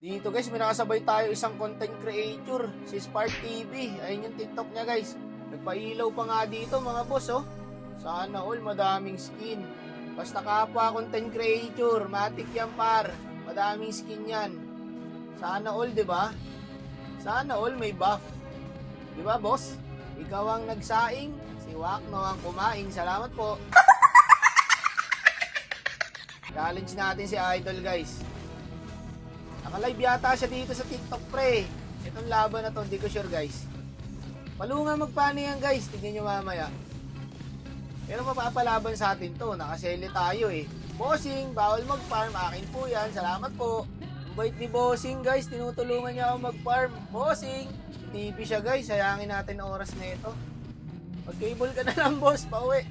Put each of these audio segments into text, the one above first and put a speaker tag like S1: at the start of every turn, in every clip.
S1: Dito guys, may nakasabay tayo isang content creator, si Spark TV. Ayun yung TikTok niya guys. Nagpailaw pa nga dito mga boss oh. Sana all madaming skin. Basta kapwa content creator, matik yan par. Madaming skin yan. Sana all, 'di ba? Sana all may buff. 'Di ba boss? Ikaw ang nagsaing, si Wakno ang kumain. Salamat po. Challenge natin si Idol guys. Naka-live yata siya dito sa TikTok pre. Itong laban na to, hindi ko sure guys. Palungan magpano yan guys, tignan nyo mamaya. Pero mapapalaban sa atin to, nakasele tayo eh. Bossing, bawal mag-farm, akin po yan, salamat po. Ang bait ni Bossing guys, tinutulungan niya ako mag-farm. Bossing, TV siya guys, sayangin natin ang oras na ito. Mag-cable ka na lang boss, pauwi.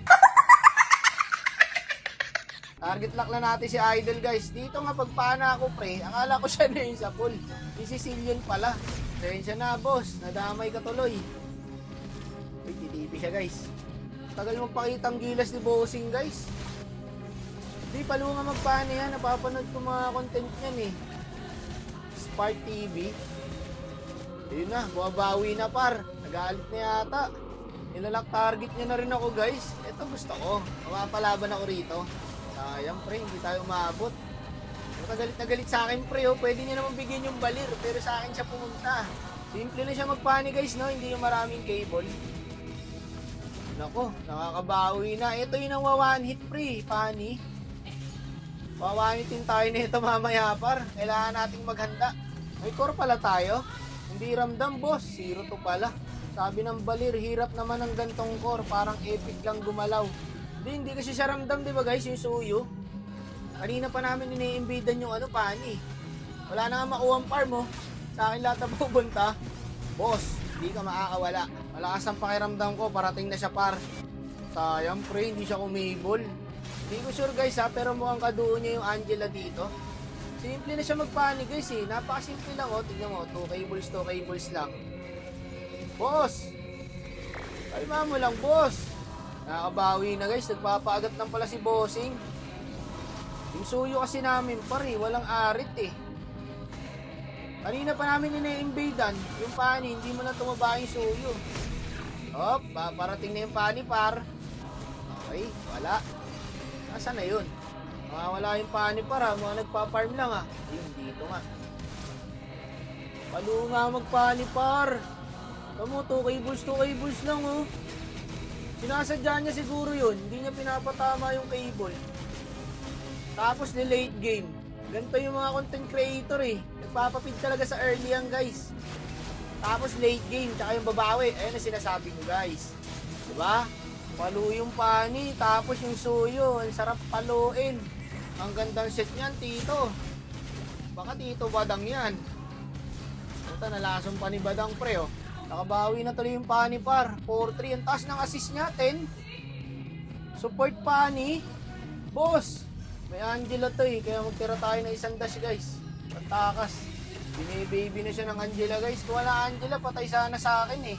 S1: Target lock na natin si Idol guys. Dito nga pagpana ako pre, akala ko siya na yung sa pool. Si Sicilian pala. Sensya na boss, nadamay ka tuloy. Uy, titipi siya guys. Tagal mong pakitang gilas ni Bossing guys. Di palunga magpana yan, napapanood ko mga content niyan eh. Spark TV. Ayun na, bumabawi na par. Nagalit na yata. Nilalak target niya na rin ako guys. Ito gusto ko, mapapalaban ako rito. Sayang pre, hindi tayo umabot. Galit na galit sa akin pre, oh. Pwede niya naman bigyan yung balir, pero sa akin siya pumunta. Simple na siya magpani guys, no? Hindi yung maraming cable. Nako, nakakabawi na. Ito yung ang one hit pre, pani. Wawanitin tayo na ito mamaya par. Kailangan nating maghanda. May core pala tayo. Hindi ramdam boss, 0-2 pala. Sabi ng balir, hirap naman ng gantong core. Parang epic lang gumalaw. Hindi kasi siya ramdam, di ba guys, yung suyo. Kanina pa namin ini-imbidan yung pani. Wala na nga makuha ang farm, oh. Sa akin lahat na pupunta. Boss, hindi ka makakawala. Malakas ang pakiramdam ko, parating na siya par. Sayang pre, hindi siya kumibol. Hindi ko sure guys ha, pero mukhang kaduo niya yung Angela dito. Simple na siya magpani guys eh. Napakasimple lang oh, tignan mo, 2 cables lang. Boss! Kalma mo lang boss. Nakakabawi na guys, nagpapaagat lang pala si Bossing. Yung suyo kasi namin pare, walang arit eh. Kanina pa namin ina-invadan, yung pani, hindi mo na tumaba yung suyo. Hop, parating na yung pani par. Okay, wala. Nasaan na yun? Wala yung pani par ha, mga nagpa-farm lang ha. Ayun, dito nga. Palunga magpani par. Tamo, 2 cables lang oh. Sinasadya niya siguro yun, hindi niya pinapatama yung cable. Tapos ni late game. Ganito yung mga content creator eh. Nagpapapid talaga sa early yan guys. Tapos late game, tsaka yung babawi. Ayun ang sinasabi ko guys. Diba? Palu yung pani, tapos yung suyo. Ang sarap paluin. Ang gandang set niyan, tito. Baka tito Badang yan. Ito, nalasong pa ni Badang pre oh. Nakabawi na tuloy yung pani par. 4-3. Ang taas ng assist niya. 10. Support pani. Boss. May Angela to eh. Kaya magtira tayo ng isang dash guys. Pagtakas. Binibaby na siya ng Angela guys. Kung wala Angela, patay sana sa akin eh.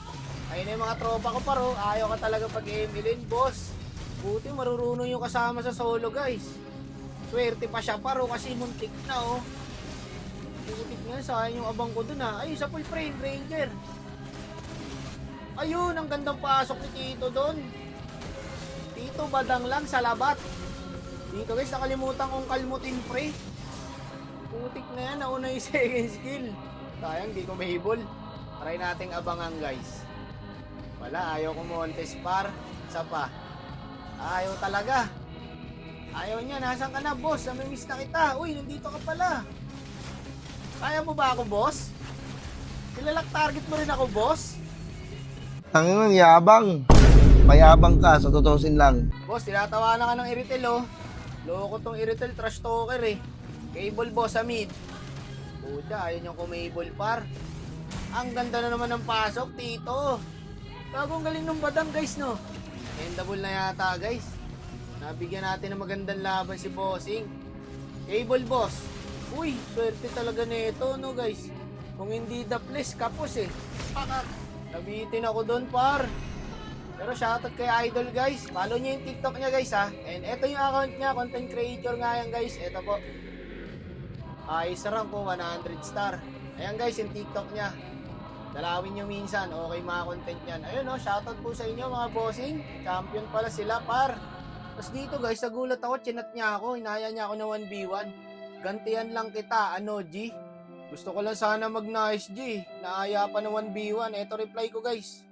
S1: Ayun na yung mga tropa ko paro. Ayaw ka talaga pag-Emilyn. Boss. Buti marurunong yung kasama sa solo guys. Swerte pa siya paro kasi muntik na oh. Muntik nga. Sayang yung abang ko dun ah. Ayun sa full frame. Ranger. Ayun, ang gandang pasok ni Tito doon. Tito Badang lang sa labat. Dito guys, nakalimutan kong kalmutin pre. Putik na yan, nauna yung second skill. Sayang, di ko mahibol. Try nating abangan guys. Wala, ayaw ko montes par. Isa pa. Ayaw talaga. Ayaw niya, nasan ka na boss? Namimiss na kita. Uy, nandito ka pala. Kaya mo ba ako boss? Nilalak target mo rin ako boss?
S2: Ang yabang. Mayabang ka, sa tutusin lang.
S1: Boss, tinatawanan ka ng Iritel oh. Loko tong Iritel, trash talker eh. Cable boss sa mid. Puta, ayun yung kumable par. Ang ganda na naman ng pasok, tito. Bagong galing ng Badang guys no. Endable na yata guys. Nabigyan natin ng magandang laban si Bossing. Cable boss. Uy, swerte talaga nito no guys. Kung hindi the place, kapos eh. Pakat. Nabitin ako doon par. Pero shoutout kay Idol guys. Follow niyo yung TikTok niya guys ha. And ito yung account niya, content creator nga yan guys. Ito po. Ayos na rank ko, 100 star. Ayan guys, yung TikTok niya. Dalawin nyo minsan, okay mga content yan. Ayun no, shoutout po sa inyo mga bossing. Champion pala sila par. Tapos dito guys, nagulat ako, chinat niya ako, inaya niya ako ng 1v1. Gantihan lang kita, ano G? Gusto ko lang sana mag-nice G. Naaya pa ng 1v1. Eto reply ko guys.